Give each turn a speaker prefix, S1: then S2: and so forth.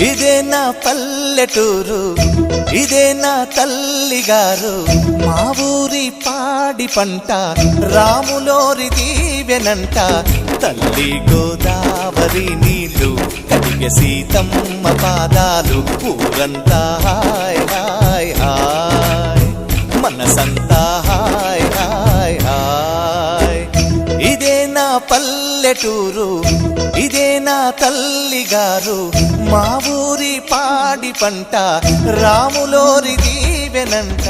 S1: ఇదే నా పల్లెటూరు, ఇదే నా తల్లిగారు. మా ఊరి పాడి పంట రాములోరి దీవెనంట. తల్లి గోదావరి నీళ్ళు కడిగే సీతమ్మ పాదాలు. ఊరంతా హాయ్ హాయ్ హాయ్, మనసంతా హాయ్ హాయ్ హాయ్. ఇదే నా పల్లెటూరు, ఇదే నా తల్లిగారు. మా ఊరి పాడి పంట రాములోరి దీవెనంట.